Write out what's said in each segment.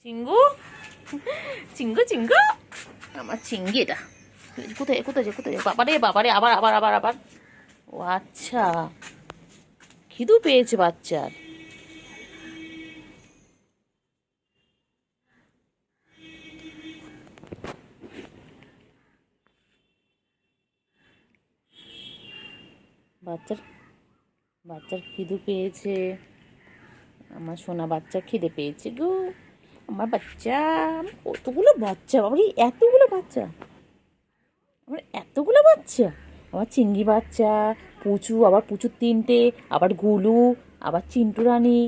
চিঙ্গু চিঙ্গু চিঙ্গু আমার চিঙ্গি এটা কোথায় কোথায় কোথায় বাবারে বাবারে আবার আবার আবার আবার ও আচ্ছা খিদু পেয়েছে বাচ্চার। বাচ্চার বাচ্চার খিদু পেয়েছে। আমার সোনা বাচ্চা খিদে পেয়েছে গো। আমার বাচ্চা কতগুলো বাচ্চা বাবারে এতগুলো বাচ্চা আমার এতগুলো বাচ্চা আমার চিংড়ি বাচ্চা পুচু আবার পুচুর তিনটে আবার গুলু আবার চিন্টু রানী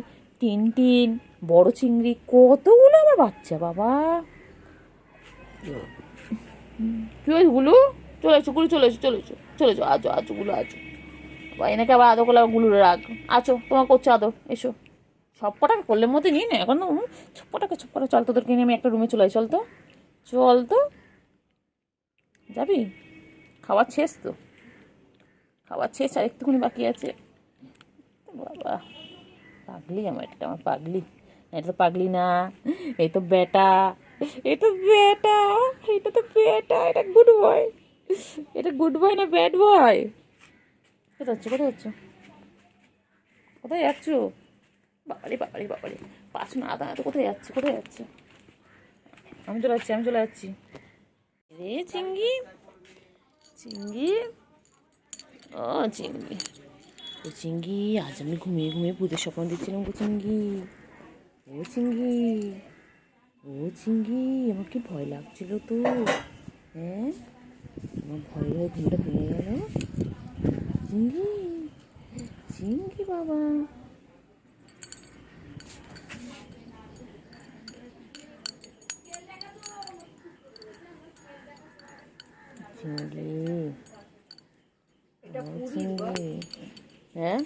টিনটিন বড় চিংড়ি কতগুলো আমার বাচ্চা বাবা। কি হয়েছে গুলু? চলে এসো গুলু চলে এসো চলে এসো চলে এসো আজো আজো গুলো আজো বা এনেকে আবার আদো করলে গুলুরে রাখ। আছো তোমার করছে আদো এসো সব কটাকে করলে মধ্যে নিয়ে না এখন সব কটাকে চল তোদেরকে নিয়ে আমি একটা রুমে চলে চল তো চল তো যাবি খাবার শেষ তো খাবার শেষ আর একটুখানি বাকি আছে। বাবা পাগলি আমার পাগলি এটা তো পাগলি না এই তো বেটা এটা বেটা এটা তো বেটা এটা গুড বয় এটা গুড বয় না ব্যাড বয়। কোথায় হচ্ছে কোথায় যাচ্ছ বাবারে বাবারে বাবারে পাঁচ না আদা তো কোথায় যাচ্ছে আমি চলে যাচ্ছি রে চিঙ্গি চিঙ্গি ও চিঙ্গি ও চিঙ্গি আজ আমি ঘুমিয়ে ঘুমিয়ে ভূতের স্বপ্ন দেখছিলাম গো চিঙ্গি ও চিঙ্গি ও চিঙ্গি আমার কি ভয় লাগছিল তো। হ্যাঁ আমার ভয় ভয় ঘুমটা ভেঙে গেল। চিঙ্গি চিঙ্গি বাবা চিঙ্গি চিঙ্গি হ্যাঁ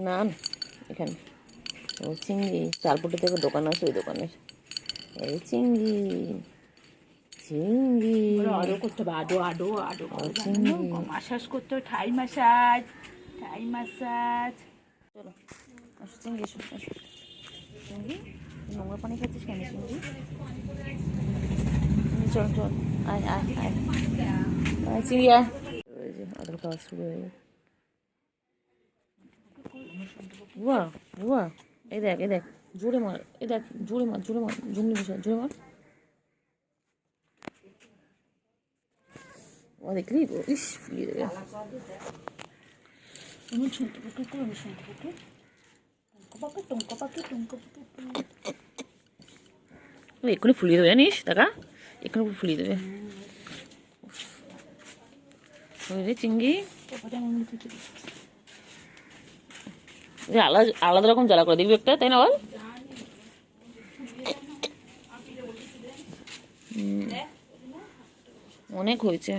না এখানে ও চিঙ্গি চালপুটে থেকে দোকান আছে ওই দোকানের এই চিঙ্গি চিঙ্গি আরো করতে হবে আডো আডো আডো চিঙ্গি মাসাজ করতে হবে ঠাই মাসাজ চলো আসো চিঙ্গি এসো চিঙ্গি নোংরা পানি খাচ্ছিস কেন চিঙ্গি চল আয় আয় আয় আয় চিঙ্গি আয় ওই যে আদর খাওয়া শুরু হয়ে গেছে। বুয়া বুয়া এই দেখ জোরে মার এই দেখ জোরে মার জঙ্গলি বিষয় জোরে মার ও দেখলি ইস ফুলিয়ে দেবে তুমি শুনতে পাকে আমি শুনতে পাকে টঙ্কা পাকে এক্ষুনি ফুলিয়ে দেবে জানিস টাকা এক্ষুনি ফুলিয়ে দেবে ওই রে চিঙ্গি আলাদা আলাদা রকম জ্বালা করে দেখবি একটা তাই না বল। অনেক হয়েছে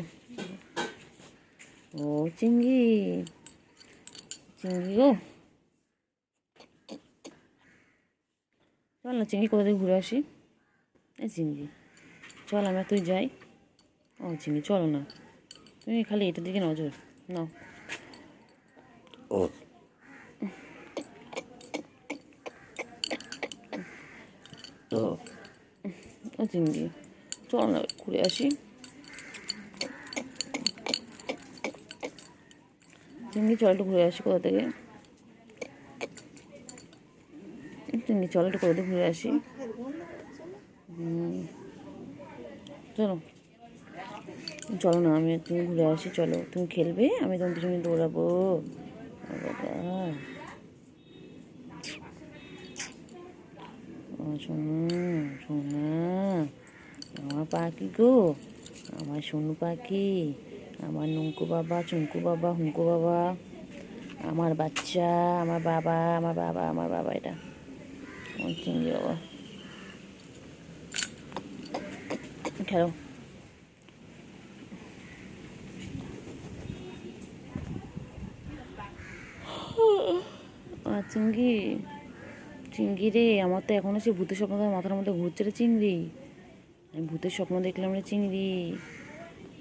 ও চিঙ্গি চিঙ্গি গো চল না চিঙ্গি কোথা থেকে ঘুরে আসি। এই চিঙ্গি চল আমরা তুই যাই। ও চিঙ্গি চলো না তুমি খালি এটার দিকে নজর নাও। ও তো ও চিঙ্গি চল না ঘুরে আসি। চিঙ্গি চল একটু ঘুরে আসি কোথা থেকে চিঙ্গি চল একটু কোথা থেকে ঘুরে আসি। চলো না আমি তুমি ঘুরে আসি চলো তুমি খেলবে আমি তোমার পিছনে দৌড়াবো বাবা। সোনা আমার পাখি গো আমার সোনু পাখি আমার নঙ্কু বাবা চুঙ্কু বাবা হুঙ্কু বাবা আমার বাচ্চা আমার বাবা এটা আমার চিংড়ি বাবা খেলো। চিংড়ি চিংড়ি রে আমার তো এখনো সে ভূতের স্বপ্ন মাথার মধ্যে ঘুরছে রে চিংড়ি আমি ভূতের স্বপ্ন দেখলাম রে চিংড়ি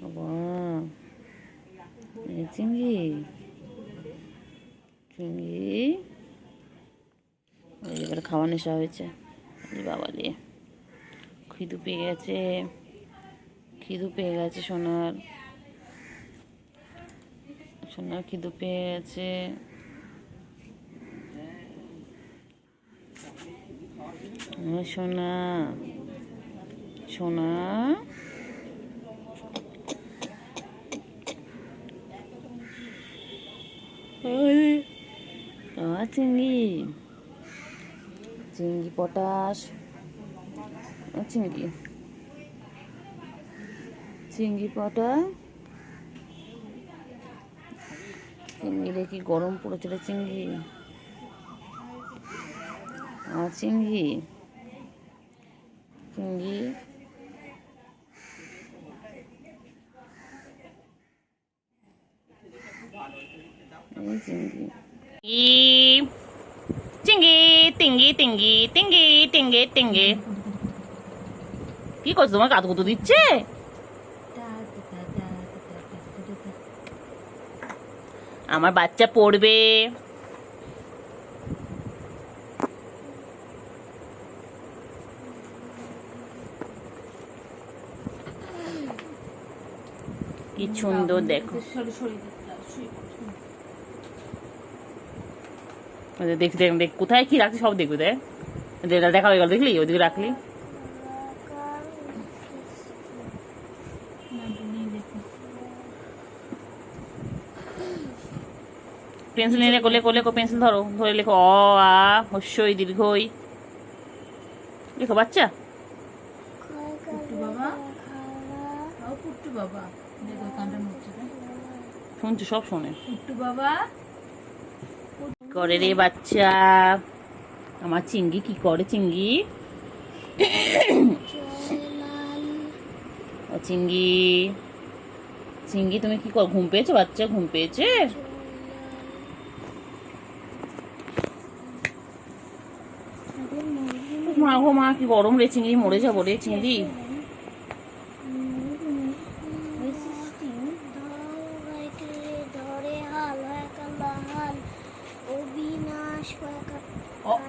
বাবা চিংড়ি চিংড়ি এবারে খাওয়া নেশা হয়েছে এই বাবা রে, খিদু পেয়ে গেছে, খিদু পেয়ে গেছে সোনার, সোনার খিদু পেয়ে গেছে। সোনা, সোনা, চিংড়ি, চিংড়ি পটাশ, চিংড়ি, চিংড়ি পটা, চিংড়িরে কি গরম পড়েছিল চিংড়ি, চিংড়ি, চিংড়ি, এই চিংড়ি, চিংড়ি, টিঙ্গি টিঙ্গি টিঙ্গি টিঙ্গি টিঙ্গি। কি করছো, তোমার কাতু কুতু দিচ্ছে? আমার বাচ্চা পড়বে। কি সুন্দর দেখো, দেখি দেখ দেখ কোথায় কি রাখছি সব দেখবি, দেখ দেখা হয়ে গেল, দেখলি ওইদিকে রাখলি। পেন্সিল নিয়ে লেখো, লেখো লেখো, পেন্সিল ধরো, ধরে লেখো অ আ হস্যই দীর্ঘই, লেখো বাচ্চা। শুনছো, সব শোনে। করে রে বাচ্চা, আমার চিংড়ি কি করে, চিংড়ি, ও চিংড়ি, চিংড়ি তুমি কি কর, ঘুম পেয়েছো বাচ্চা, ঘুম পেয়েছে? মা গো মা, কি গরম রে, চিংড়ি মরে যাবো রে চিংড়ি।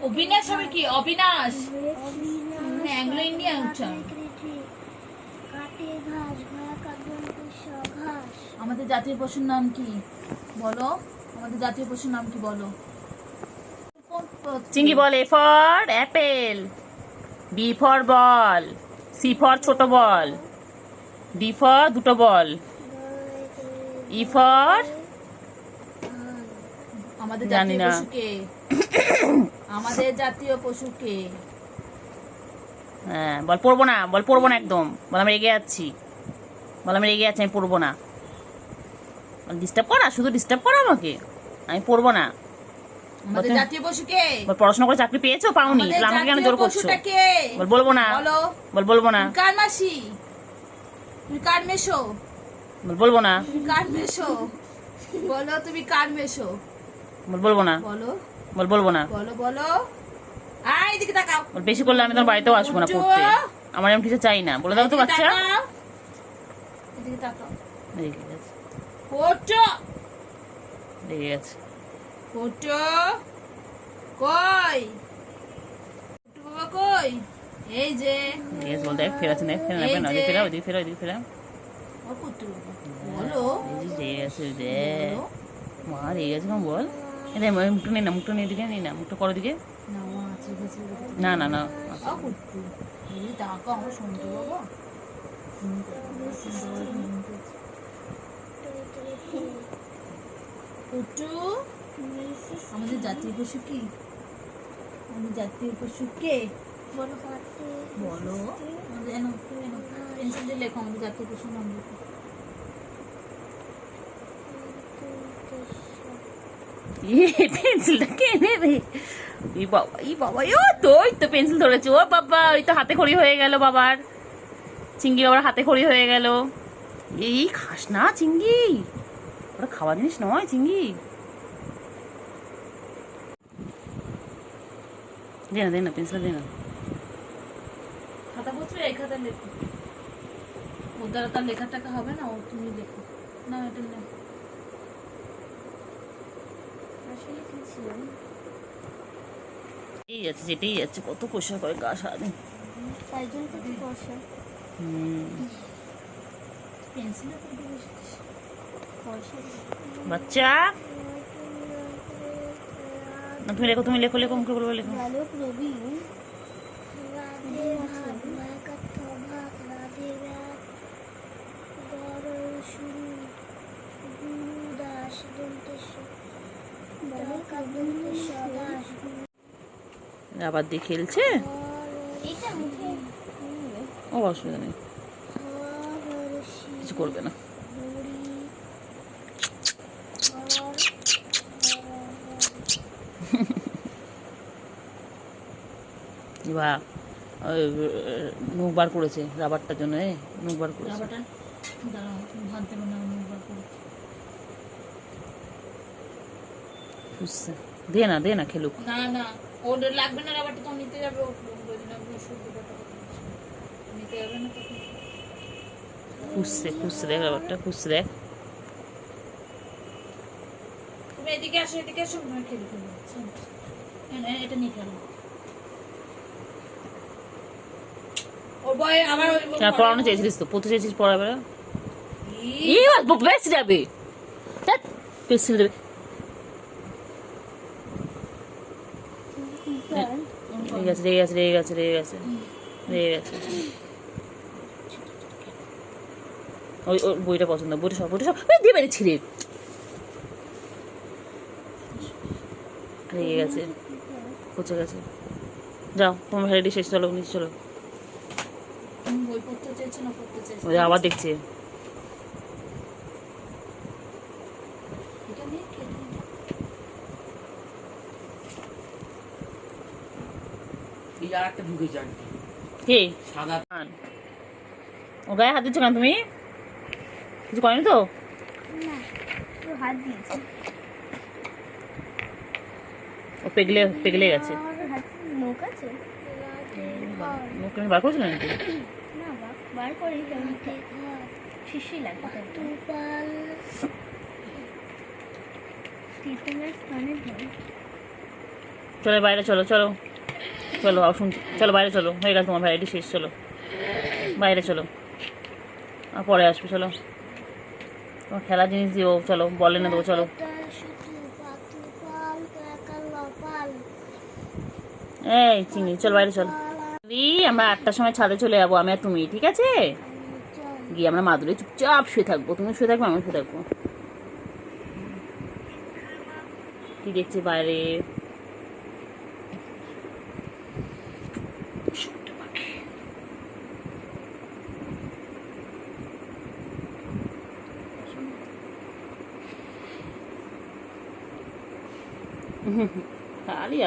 অবিনাশ হবে কি, অবিনাশ অ্যাংলো ইন্ডিয়ান উচ্চারণ। আমাদের জাতীয় পশুর নাম কি বলো, আমাদের জাতীয় পশুর নাম কি বলো। চিংড়ি বল, A for apple, B for ball, C for ছোট বল, ডি ফর দুটো বল, ই ফর আমাদের জানি জাতীয় না। পশু কে, আমাদের জাতীয় পশু কে। হ্যাঁ বল, পড়বো না, বল পড়বো না একদম, বল আমি রেগে যাচ্ছি, বল আমি রেগে যাচ্ছি, আমি পড়বো না। ডিস্টার্ব করা, শুধু ডিস্টার্ব করা আমাকে, আমি পড়বো না। আমাদের জাতীয় পশু কে, বল পড়াশোনা করে চাকরি পেয়েছো, পাওনি, তাহলে আমাকে কেন জোর করছো? পশুটা কে বল বলবো না, বলো। বল বলবো না, কার মাসি, তুমি কার মেশো, বল বলবো না, তুমি কার মেশো, বলো তুমি কার মেশো, বল বলবো না, বলো বল বলবো না, বলো বলো। আয় এদিকে তাকাও, বল বেশি করলে আমি তোমার বাড়িতেও আসবো না পড়তে, আমার এমন কিছু চাই না, বলে দাও তো বাচ্চা। এদিকে তাকাও, রেগে গেছে, ফটো রেগে গেছে, ফটো কই, ফটো বাবা কই, এই যে রেগে গেছে, বল দেখ ফেরাচ্ছে, দেখ ফেরা নেবে না, ওদিকে ফেরা, ওদিকে ফেরা, ওদিকে ফেরা। ও ফটো বাবা বলো, এই যে রেগে গেছে, দেখ বলো। মা রেগে গেছে, মা বল, এটা মুখটা নেই না, মুখটা নিয়ে দিকে নিই না, মুখটা করো দিকে, না ও আছে গেছে, না না না, ও ফটো এই তাকাও, আমার শুনতে বাবা। ফটো আমাদের জাতীয় পশু কি, আমাদের জাতীয় পশু কে বলো। পেন্সিল দিয়ে লেখো, আমাদের জাতীয় পশুর নাম লেখো। পেন্সিলটা কে নেবে, এই বাবা, এই বাবা, ও তো ওই তো পেন্সিল ধরেছে, ও বাবা, ওই তো হাতে খড়ি হয়ে গেল বাবার, চিংড়ি বাবার হাতে খড়ি হয়ে গেল। এই খাস না চিংড়ি, ওটা খাওয়া জিনিস নয় চিংড়ি, দে না, দে না, পেন্সিল দে না। খাতা বুঝবে, এই খাতা লেখো, ওর দ্বারা তার লেখার টাকা হবে না, ও তুমি লেখো না, এটা লেখো। আসলে কি ছিল এই যাচ্ছে যেতেই যাচ্ছে, কত কোষা করে গা সারাদিন। তাই জন্য তো বসা পেন্সিলও করতে বসেছিস বসা বাচ্চা না, তুমি লেখো, তুমি লেখো, লেখো, মুখে বলবো, লেখো। ভালো প্রবীণ রাধে ভাত মায়াকার ভাত রাধে ভাত বড় শুরু গুরু দাস দন্তেশ্বর মায়াকার দন্তেশ্বর দাস আবার দিয়ে খেলছে, এইটা মুখে ও অসুবিধা নেই, কিছু করবে না। বা মুখ বার করেছে রাবারটার জন্য, মুখ বার করেছে। রাবারটা দাঁড়াও, ভাত দেবো না, মুখবার করে বুঝছে, দে না, দে না, খেলুক। না না, ওর লাগবে না রাবারটা, তো নিতে যাবে ও নিতে যাবে না, খুঁজছে, খুঁজছে, দেখ রাবারটা খুঁজছে, দেখ। তুমি এদিকে আসো, এদিকে আসো, আমি খেলে খেলবো। এটা নিয়ে খেলো। ও বয় আবার পড়ানো চেয়েছিলিস তো, পড়তে চেয়েছিস, পড়াবে বেশ যাবে, পেন্সিল দেবে। রেগে গেছে, রেগে গেছে, রেগে গেছে, রেগে গেছে, রেগে গেছে। ওই ওর বইটা পছন্দ, বইটা সব, বইটা সব দিয়ে বেড়েছি রে, রেগে গেছে, পচে গেছে। যাও, তোমার ভ্যারাইটি শেষ, চলো নিচে চলো। বই পড়তে চাইছো না পড়তে চাইছো? ওই আবার দেখছে। এটা নিয়ে খেলো। এই আর একটা ঢুকেছে আন্টি, কে? সাদা। ও গায়ে হাত দিচ্ছ কেন তুমি? কিছু করেনি তো? না, তো হাত দিয়েছে। ও পেগলে পেগলে গেছে। আর হাতে নখ আছে? মুখ তুমি বার করেছিল নাকি? না বার করি, শিশি লাগে। তুপাল টিপের স্থানে ধর। চলো বাইরে, চলো চলো চলো, শুনছি, চলো বাইরে চলো, হয়ে গেছে তোমার ভ্যারাইটি শেষ, চলো বাইরে চলো, আর পরে আসবে, চলো তোমার খেলার জিনিস দিও, চলো বলে না দেবো, চলো। এই চিনি, চল বাইরে চল। আমরা 8টার সময় ছাদে চলে যাবো, আমি আর তুমি, ঠিক আছে? গিয়ে আমরা মাদুরে চুপচাপ শুয়ে থাকবো, তুমি শুয়ে থাকবো, আমি শুয়ে থাকবো। কি দেখছি বাইরে? খালি